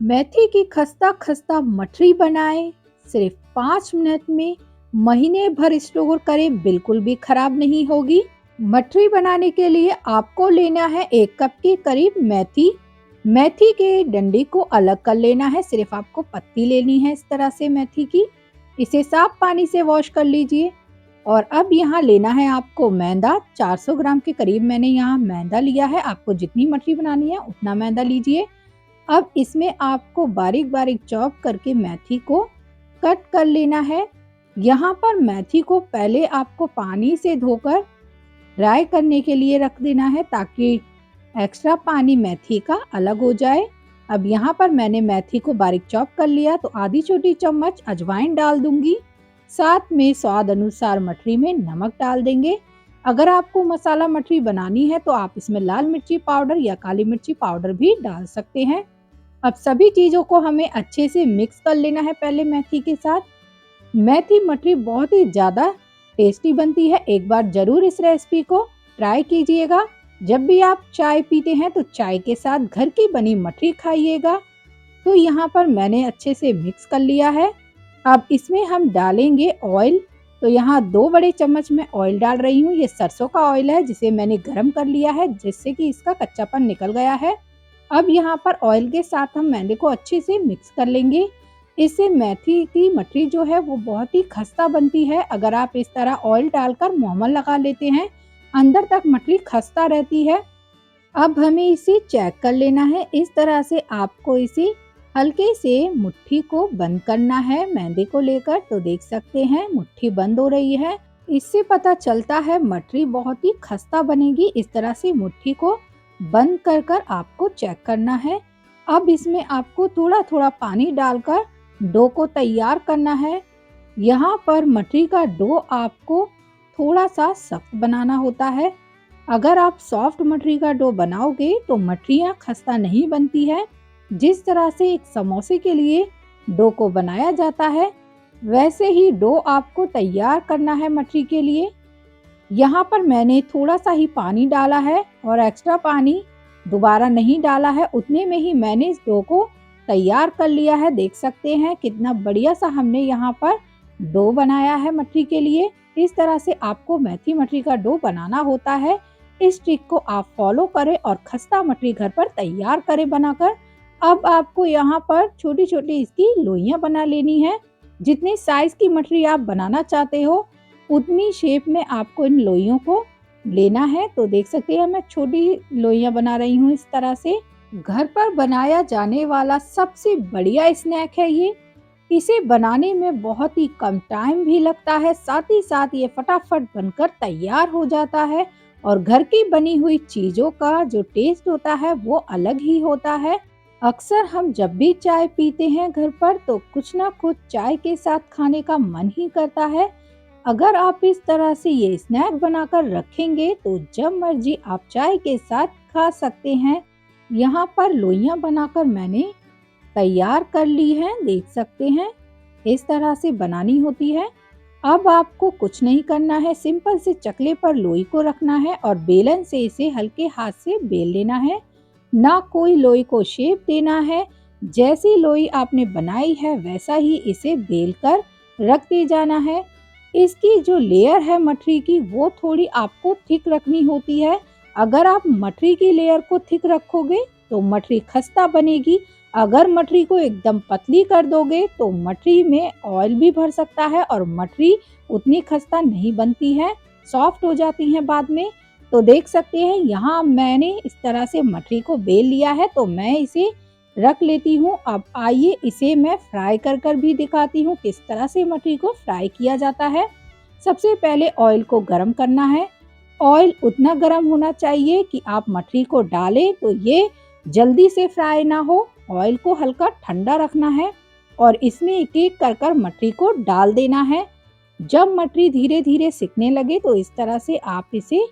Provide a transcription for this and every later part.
मेथी की खस्ता खस्ता मठरी बनाएं सिर्फ 5 मिनट में। महीने भर स्टोर करें, बिल्कुल भी खराब नहीं होगी। मठरी बनाने के लिए आपको लेना है 1 कप के करीब मेथी। मेथी के डंडी को अलग कर लेना है, सिर्फ आपको पत्ती लेनी है इस तरह से मेथी की। इसे साफ पानी से वॉश कर लीजिए। और अब यहाँ लेना है आपको मैदा। 400 ग्राम के करीब मैंने यहाँ मैदा लिया है। आपको जितनी मठरी बनानी है उतना मैदा लीजिए। अब इसमें आपको बारीक बारीक चॉप करके मेथी को कट कर लेना है। यहाँ पर मेथी को पहले आपको पानी से धोकर ड्राई करने के लिए रख देना है, ताकि एक्स्ट्रा पानी मेथी का अलग हो जाए। अब यहाँ पर मैंने मेथी को बारीक चॉप कर लिया, तो आधी छोटी चम्मच अजवाइन डाल दूंगी। साथ में स्वाद अनुसार मठरी में नमक डाल देंगे। अगर आपको मसाला मठरी बनानी है तो आप इसमें लाल मिर्ची पाउडर या काली मिर्ची पाउडर भी डाल सकते हैं। अब सभी चीज़ों को हमें अच्छे से मिक्स कर लेना है पहले मेथी के साथ। मेथी मठरी बहुत ही ज़्यादा टेस्टी बनती है। एक बार ज़रूर इस रेसिपी को ट्राई कीजिएगा। जब भी आप चाय पीते हैं तो चाय के साथ घर की बनी मठरी खाइएगा। तो यहाँ पर मैंने अच्छे से मिक्स कर लिया है। अब इसमें हम डालेंगे ऑयल। तो यहाँ 2 बड़े चम्मच में ऑयल डाल रही हूँ। ये सरसों का ऑयल है, जिसे मैंने गर्म कर लिया है, जिससे कि इसका कच्चापन निकल गया है। अब यहाँ पर ऑयल के साथ हम मैदे को अच्छे से मिक्स कर लेंगे। इससे मेथी की मठरी जो है वो बहुत ही खस्ता बनती है। अगर आप इस तरह ऑयल डालकर मोमन लगा लेते हैं, अंदर तक मठरी खस्ता रहती है। अब हमें इसे चेक कर लेना है। इस तरह से आपको इसे हल्के से मुट्ठी को बंद करना है मैदे को लेकर। तो देख सकते हैं मुट्ठी बंद हो रही है। इससे पता चलता है मठरी बहुत ही खस्ता बनेगी। इस तरह से मुट्ठी को बंद कर कर आपको चेक करना है। अब इसमें आपको थोड़ा थोड़ा पानी डालकर डो को तैयार करना है। यहाँ पर मठरी का डो आपको थोड़ा सा सख्त बनाना होता है। अगर आप सॉफ्ट मठरी का डो बनाओगे तो मठरियाँ खस्ता नहीं बनती है। जिस तरह से एक समोसे के लिए डो को बनाया जाता है, वैसे ही डो आपको तैयार करना है मठरी के लिए। यहाँ पर मैंने थोड़ा सा ही पानी डाला है और एक्स्ट्रा पानी दोबारा नहीं डाला है। उतने में ही मैंने इस डो को तैयार कर लिया है। देख सकते हैं कितना बढ़िया सा हमने यहाँ पर डो बनाया है मठरी के लिए। इस तरह से आपको मेथी मठरी का डो बनाना होता है। इस ट्रिक को आप फॉलो करें और खस्ता मठरी घर पर तैयार करें बनाकर। अब आपको यहाँ पर छोटी छोटी इसकी लोइयां बना लेनी है। जितने साइज की मठरी आप बनाना चाहते हो, उतनी शेप में आपको इन लोइयों को लेना है। तो देख सकते हैं मैं छोटी लोइयां बना रही हूँ इस तरह से। घर पर बनाया जाने वाला सबसे बढ़िया स्नैक है ये। इसे बनाने में बहुत ही कम टाइम भी लगता है, साथ ही साथ ये फटाफट बनकर तैयार हो जाता है। और घर की बनी हुई चीजों का जो टेस्ट होता है वो अलग ही होता है। अक्सर हम जब भी चाय पीते हैं घर पर, तो कुछ ना कुछ चाय के साथ खाने का मन ही करता है। अगर आप इस तरह से ये स्नैक बनाकर रखेंगे तो जब मर्जी आप चाय के साथ खा सकते हैं। यहाँ पर लोइयां बनाकर मैंने तैयार कर ली है, देख सकते हैं इस तरह से बनानी होती है। अब आपको कुछ नहीं करना है, सिंपल से चकले पर लोई को रखना है और बेलन से इसे हल्के हाथ से बेल लेना है। ना कोई लोई को शेप देना है। जैसी लोई आपने बनाई है वैसा ही इसे बेल कर रख दे जाना है। इसकी जो लेयर है मठरी की, वो थोड़ी आपको थिक रखनी होती है। अगर आप मठरी की लेयर को थिक रखोगे तो मठरी खस्ता बनेगी। अगर मठरी को एकदम पतली कर दोगे तो मठरी में ऑयल भी भर सकता है और मठरी उतनी खस्ता नहीं बनती है, सॉफ्ट हो जाती है बाद में। तो देख सकते हैं यहाँ मैंने इस तरह से मठरी को बेल लिया है, तो मैं इसे रख लेती हूँ। अब आइए इसे मैं फ्राई कर कर भी दिखाती हूँ किस तरह से मठरी को फ्राई किया जाता है। सबसे पहले ऑयल को गरम करना है। ऑयल उतना गरम होना चाहिए कि आप मठरी को डालें तो ये जल्दी से फ्राई ना हो। ऑयल को हल्का ठंडा रखना है और इसमें एक एक कर कर मठरी को डाल देना है। जब मठरी धीरे धीरे सिकने लगे तो इस तरह से आप इसे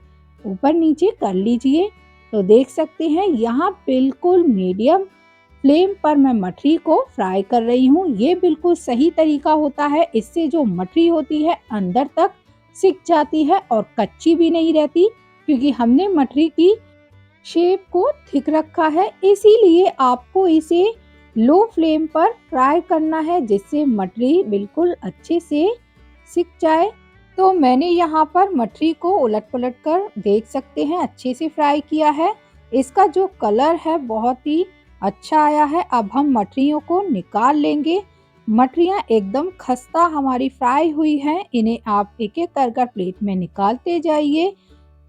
ऊपर नीचे कर लीजिए। तो देख सकते हैं यहाँ बिल्कुल मीडियम फ्लेम पर मैं मठरी को फ्राई कर रही हूँ। ये बिल्कुल सही तरीका होता है। इससे जो मठरी होती है अंदर तक सिक जाती है और कच्ची भी नहीं रहती, क्योंकि हमने मठरी की शेप को थिक रखा है। इसीलिए आपको इसे लो फ्लेम पर फ्राई करना है जिससे मटरी बिल्कुल अच्छे से सिक जाए। तो मैंने यहाँ पर मटरी को उलट-पुलट कर देख सकते हैं अच्छे से फ्राई किया है। इसका जो कलर है बहुत ही अच्छा आया है। अब हम मटरियों को निकाल लेंगे। मटरियाँ एकदम खस्ता हमारी फ्राई हुई हैं। इन्हें आप एक-एक कर प्लेट में निकालते जाइए।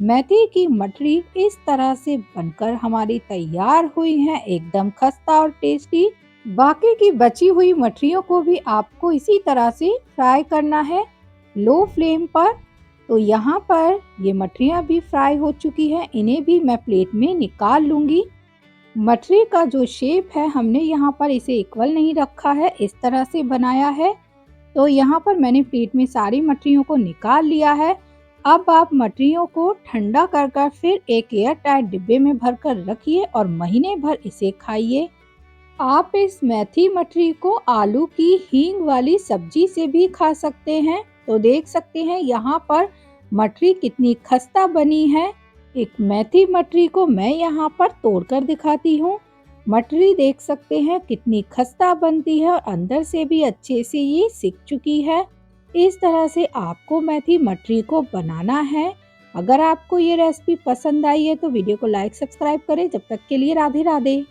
मेथी की मटरी इस तरह से बनकर हमारी तैयार हुई हैं, एकदम खस्ता और टेस्टी। बाकी की बची हुई मटरियों को भी आपको इसी तरह से फ्राई करना है लो फ्लेम पर। तो यहाँ पर ये मटरियाँ भी फ्राई हो चुकी हैं, इन्हें भी मैं प्लेट में निकाल लूँगी। मटरी का जो शेप है हमने यहाँ पर इसे इक्वल नहीं रखा है, इस तरह से बनाया है। तो यहाँ पर मैंने प्लेट में सारी मटरियों को निकाल लिया है। अब आप मटरियों को ठंडा कर फिर एक एयर टाइट डिब्बे में भरकर रखिए और महीने भर इसे खाइए। आप इस मेथी मटरी को आलू की हींग वाली सब्जी से भी खा सकते हैं। तो देख सकते हैं यहाँ पर मटरी कितनी खस्ता बनी है। एक मेथी मटरी को मैं यहाँ पर तोड़कर दिखाती हूँ। मटरी देख सकते हैं कितनी खस्ता बनती है और अंदर से भी अच्छे से ये सिक चुकी है। इस तरह से आपको मेथी मटरी को बनाना है। अगर आपको ये रेसिपी पसंद आई है तो वीडियो को लाइक सब्सक्राइब करें। जब तक के लिए राधे राधे।